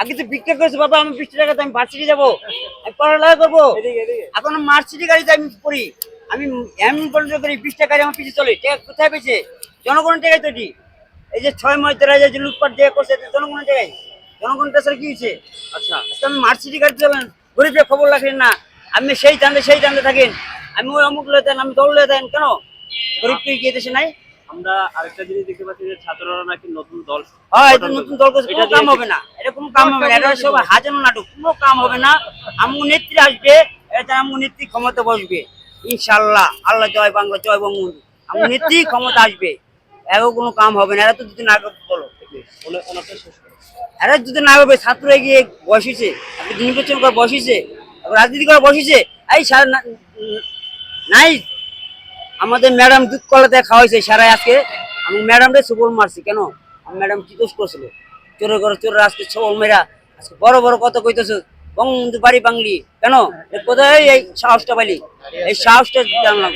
আগে তো বিক্রি করেছে বাবা, আমি 20 টাকাতে আমি ভার্সিটি যাবো, আমি পড়ালেখা করবো। এখন মার্সিটি গাড়িতে আমি পড়ি, আমি এমন পর্যন্ত করি 20 টাকা আমার পিছিয়ে চলে। টাকা কোথায় পেয়েছে? জনগণের টাকায় তৈরি। এই যে 6 মাস ধরে যে লুটপাট দিয়ে করছে, জনগণের টাকায়। জনগণ পেশার কি হয়েছে? আচ্ছা, আজকে আমি মার্সিটি গাড়িতে যাবেন, গরিবের খবর রাখেন না। আপনি সেই টান্দে থাকেন, আমি ওই অমুক লয়ে দেন, আমি দল লয়ে দেন, কেন? গরিব কি দেশে নাই? আমরা আরেকটা জিনিস দেখতে পাচ্ছি যে ছাত্ররা নাকি নতুন দল হ্যাঁ, এটা নতুন দল করছে, কোনো কাম হবে না, এটা কোনো কাম হবে না, এটা সব হাজানো নাটক, কোনো কাম হবে না। আমগো নেত্রী আসবে, এটা আমগো নেত্রী ক্ষমতা বসবে ইনশাআল্লাহ। আল্লাহ জয় বাংলা, জয় বঙ্গবন্ধু। আমগো নেত্রী ক্ষমতা আসবে, এরও কোনো কাম হবে না। এরা তো দুদিন আগে বলো, এরা দুদিন আগে হবে। ছাত্র গিয়ে বসিছে, আপনি নির্বাচন করে বসিছে, রাজনীতি করে বসিছে। এই সারা নাই, আমাদের ম্যাডাম দুধ কলাতে খাওয়াইছে সারা। আজকে আমি ম্যাডামরে সবল মারছি, কেন? আমি ম্যাডাম কি দোষ করছিল? চোরের ঘরে চোরের আজকে সবল মেয়েরা আজকে বড় বড় কথা কইতেছে, বঙ্গবন্ধু বাড়ি বাংলি, কেন? কোথায় এই সাহসটা পাইলি? এই সাহসটা জানলাম।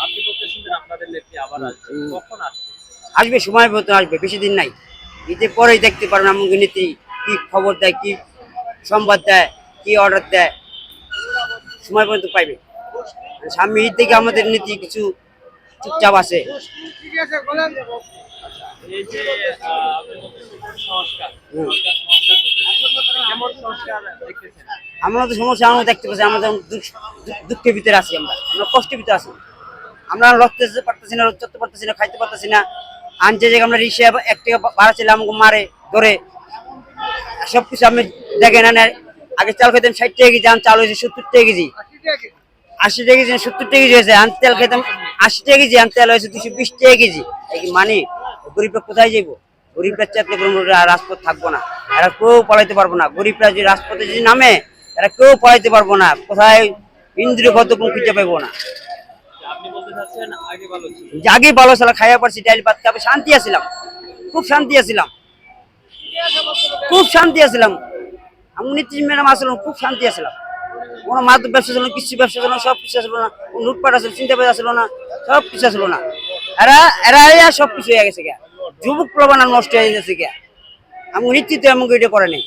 আপনি বলতেছেন যে আপনাদের নেত্রী আবার আসবে, কখন আসবে? আসবে, সময় মতো আসবে, বেশি দিন নাই। ঈদের পরেই দেখতে পারবেন আমাকে নীতি কি খবর দেয়, কি সংবাদ দেয়, কি অর্ডার দেয়, সময় পর্যন্ত পাইবে। সামনে ঈদ থেকে আমাদের নীতি কিছু চুপচাপ আছে। এই যে আপনি বলতেছেন সংস্কার, কেমন সংস্কার দেখতেছেন? আমরা তো সমস্যা আমরা দেখতে পাচ্ছি, আমরা দুঃখের ভিতরে আছি, আমরা কষ্টের ভিতরে আছি। আমরা লড়তে পারতেছি না, চলতে পারতেছি না, খাইতে পারতেছি না। আনছে যে আমরা রিক্সা 1 টাকা ভাড়া ছিল, আমাকে মারে ধরে সবকিছু। আমি দেখেন আগে চাল খেতাম 60 টাকা কেজি, চাল হয়েছে 70 টাকা কেজি, 80 টাকা কেজি, 70 টাকা কেজি হয়েছে। তেল খেতাম 80 টাকা কেজি, তেল হয়েছে 220 টাকা কেজি। মানে গরিবরা কোথায় যাইবো? গরিবরা চাকরি রাজপথ থাকবো না, এরা কেউ পড়াইতে পারবো না। গরিবরা যে রাজপথে যদি নামে, এরা কেউ পড়াইতে পারবো না। কোথায় ইন্দ্রিয় কত কোন খুঁজে পাইবো না। আপনি বলতে চাচ্ছেন আগে ভালো ছিল? আগে ভালো ছিল, খাইয়া পারছি, ডাইল ভাত খাবে, শান্তি আছিলাম, খুব শান্তি আছিলাম, খুব শান্তি আছিলাম। আমি নীতিশ ম্যাডাম আসলাম, খুব শান্তি আছিলাম। কোনো মাদক ব্যবসা ছিল না, কৃষি ব্যবসা ছিল না, সব কিছু আসলো না। লুটপাট আসলো, চিন্তাবাদ আসলো না, সব কিছু আসলো না। এরা সব কিছু হয়ে গেছে গা, যুবক প্রবণ নষ্ট হয়ে গেছে গা। আমি নীতিতে আমাকে এটা করে নেই।